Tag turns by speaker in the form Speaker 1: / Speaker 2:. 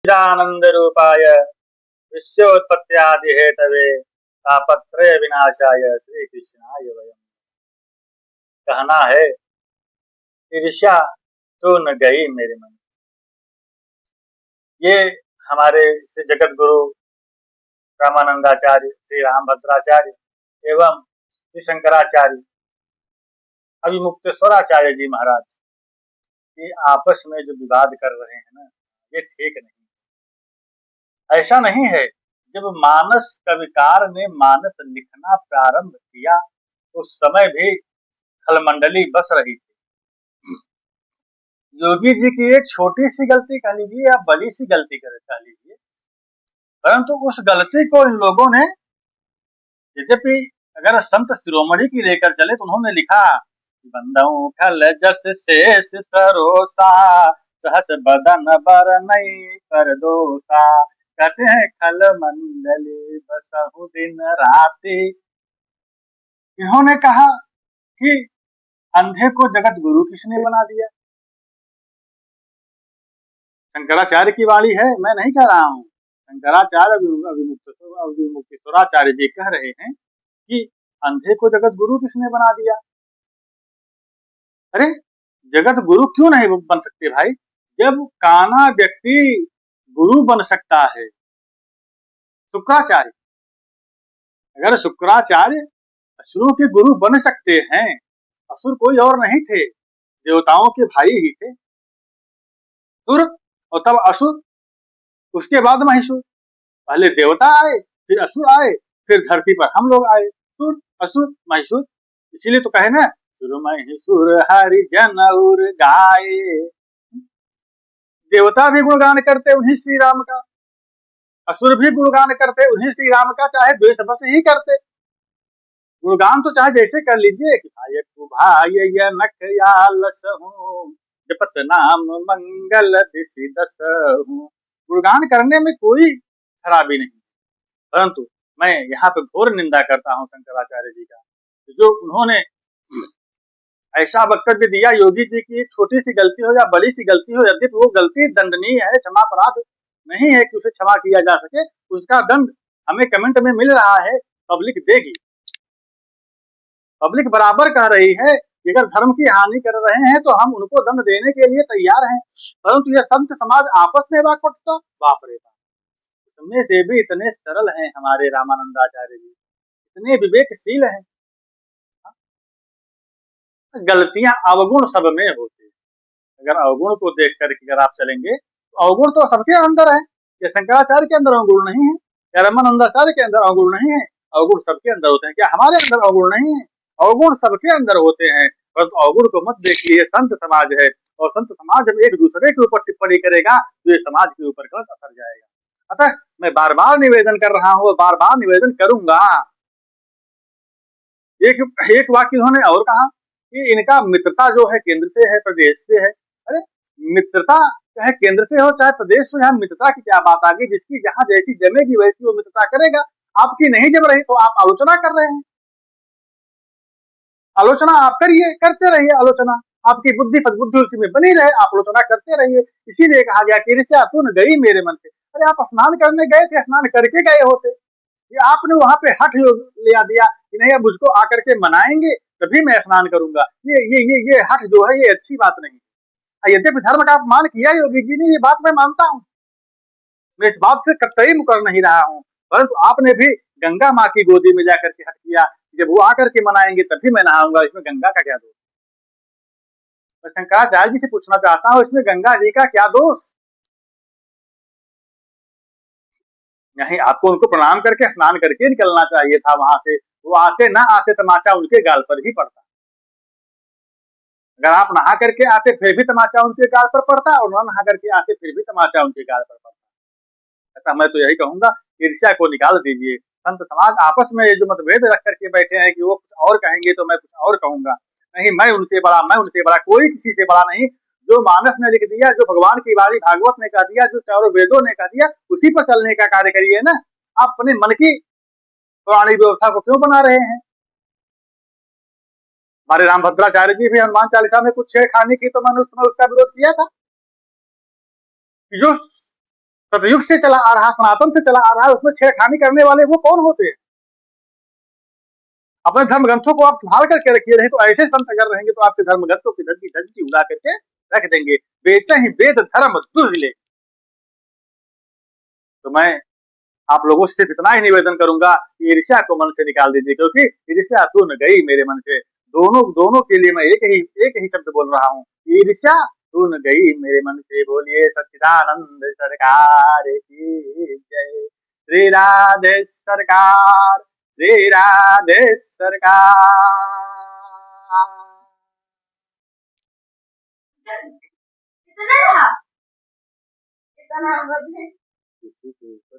Speaker 1: चिदानंद रूपाय विश्वोत्पत्त्यादि Hathaway तापत्रय विनाशाय श्री कृष्णाय वयम्। कहना है, ईर्ष्या तो न गई मेरे मन। ये हमारे श्री जगत गुरु रामानंदाचार्य, श्री रामभद्राचार्य एवं श्री शंकराचार्य अभिमुक्तेश्वराचार्य जी महाराज ये आपस में जो विवाद कर रहे हैं ना, ये ठीक नहीं। ऐसा नहीं है। जब मानस कविकार ने मानस लिखना प्रारंभ किया उस समय भी खलमंडली बस रही थी। योगी जी की एक छोटी सी गलती कह लीजिए या बड़ी सी गलती कह लीजिए, परंतु उस गलती को इन लोगों ने, यद्यपि अगर संत शिरोमणि की लेकर चले तो उन्होंने लिखा बंदऊ खल जस शेष सरोसा सहस बदन बर नहीं कर दोसा। कहते हैं खल मंडली बसहु दिन राति। इन्होंने कहा कि अंधे को जगत गुरु किसने बना दिया। शंकराचार्य की वाणी है, मैं नहीं कह रहा हूँ। शंकराचार्य अभिमुक्तेश्वराचार्य जी कह रहे हैं कि अंधे को जगत गुरु किसने बना दिया। अरे जगत गुरु क्यों नहीं बन सकते भाई? जब काना व्यक्ति गुरु बन सकता है, शुक्राचार्य, अगर शुक्राचार्य असुरों के गुरु बन सकते हैं, असुर कोई और नहीं थे, देवताओं के भाई ही थे, सुर और तब असुर, उसके बाद महिषुर। पहले देवता आए, फिर असुर आए, फिर धरती पर हम लोग आए, सुर असुर महिषुर। इसीलिए तो कहे ना, सुर महिषुर हरि जन उर गाये। देवता भी गुणगान करते उन्हीं श्री राम का, असुर भी गुणगान करते उन्हीं श्री राम का, चाहे द्वेष बस ही करते। गुणगान तो चाहे जैसे कर लीजिए कि जपत नाम मंगल दिशि दसहु। गुणगान करने में कोई खराबी नहीं, परंतु मैं यहाँ पे घोर निंदा करता हूँ शंकराचार्य जी का, जो उन्होंने ऐसा वक्तव्य दिया। योगी जी की छोटी सी गलती हो या बड़ी सी गलती हो, यद्यपि वो गलती दंडनीय है, क्षमा अपराध नहीं है कि उसे क्षमा किया जा सके, उसका दंड हमें कमेंट में मिल रहा है, पब्लिक देगी। पब्लिक बराबर कह रही है कि अगर धर्म की हानि कर रहे हैं तो हम उनको दंड देने के लिए तैयार हैं, परंतु यह संत समाज आपस में वाकपटता, बाप रे बाप। इसमें से भी इतने सरल हैं हमारे रामानंदाचार्य जी, इतने विवेकशील हैं। गलतियां अवगुण सब में होती है। अगर अवगुण को देख करके अगर आप चलेंगे तो अवगुण तो सबके अंदर है। या शंकराचार्य के अंदर अवगुण नहीं है, या रामानंदाचार्य के अंदर अवगुण नहीं है, अवगुण सबके अंदर होते हैं। क्या हमारे अंदर अवगुण नहीं है? अवगुण सबके अंदर होते हैं, परंतु अवगुण को मत देखिए। संत समाज है और संत समाज जब एक दूसरे के ऊपर टिप्पणी करेगा तो ये समाज के ऊपर गलत असर जाएगा। अतः मैं बार बार निवेदन कर रहा हूँ, बार बार निवेदन करूंगा। एक वाक्य उन्होंने और कहा कि इनका मित्रता जो है केंद्र से है, प्रदेश से है। अरे मित्रता चाहे केंद्र से हो चाहे प्रदेश से, यहाँ मित्रता की क्या बात आ गई? जिसकी जहां जैसी जमेगी वैसी वो मित्रता करेगा। आपकी नहीं जम रही तो आप आलोचना कर रहे हैं, आलोचना आप करिए, करते रहिए आलोचना, आपकी बुद्धि सद्बुद्धि उसी में बनी रहे, आप आलोचना करते रहिए। इसीलिए कहा गया कि ईर्ष्या सुन गई मेरे मन से। अरे आप स्नान करने गए थे, स्नान करके गए होते, ये आपने वहां पे हठ ले दिया कि नहीं अब मुझको आकर के मनाएंगे तभी मैं स्नान करूंगा। ये हठ जो है ये अच्छी बात नहीं है। यद्यपि धर्म का अपमान किया योगी जी ने, ये बात मैं मानता हूँ, मैं इस बात से कतई मुकर नहीं रहा हूँ, परंतु आपने भी गंगा माँ की गोदी में जाकर के हट किया, जब वो आकर के मनाएंगे तभी मैं नहाऊंगा, इसमें गंगा का क्या दोष? मैं शंकराचार्य जी से पूछना चाहता हूँ, इसमें गंगा जी का क्या दोष? नहीं, आपको उनको प्रणाम करके स्नान करके निकलना चाहिए था वहां से। वो आते ना आते तमाचा उनके गाल पर ही पड़ता। अगर आप नहा करके आते फिर भी तमाचा उनके गाल पर पड़ता, और न नहा करके आते फिर भी तमाचा उनके गाल पर पड़ता। अतः मैं तो यही कहूंगा, ईर्ष्या को निकाल दीजिए। संत समाज आपस में जो मतभेद रख करके बैठे हैं कि वो कुछ और कहेंगे तो मैं कुछ और कहूंगा, नहीं मैं उनसे बड़ा, कोई किसी से बड़ा नहीं। जो मानस ने लिख दिया, जो भगवान की वाणी भागवत ने कह दिया, जो चारों वेदों ने कह दिया, उसी पर चलने का कार्य करिए ना। आप अपने मन की पुरानी व्यवस्था को क्यों बना रहे हैं? हमारे रामभद्राचार्य जी भी हनुमान चालीसा में कुछ छेड़खानी की तो मैंने उस समय उसका विरोध किया था। जो सतयुग से चला आ रहा, सनातन से चला आ रहा है, उसमें छेड़खानी करने वाले वो कौन होते हैं? अपने धर्म ग्रंथों को आप संभाल करके रखिए, नहीं तो ऐसे संत अगर रहेंगे तो आपके धर्म ग्रंथों की धज्जी धज्जी उड़ा करके रख देंगे। बेचे ही वेद धर्म दुर्ले। तो मैं आप लोगों से सिर्फ इतना ही निवेदन करूंगा कि ईर्ष्या को मन से निकाल दीजिए, क्योंकि ईर्ष्या तो न गई मेरे मन से। दोनों दोनों के लिए मैं एक ही शब्द बोल रहा हूँ, ईर्ष्या तू न गई मेरे मन से। बोलिए सच्चिदानंद सरकार की जय। श्री राधे सरकार, श्री राधे सरकार। कितना रहा? कितना बजे? किसी के ऊपर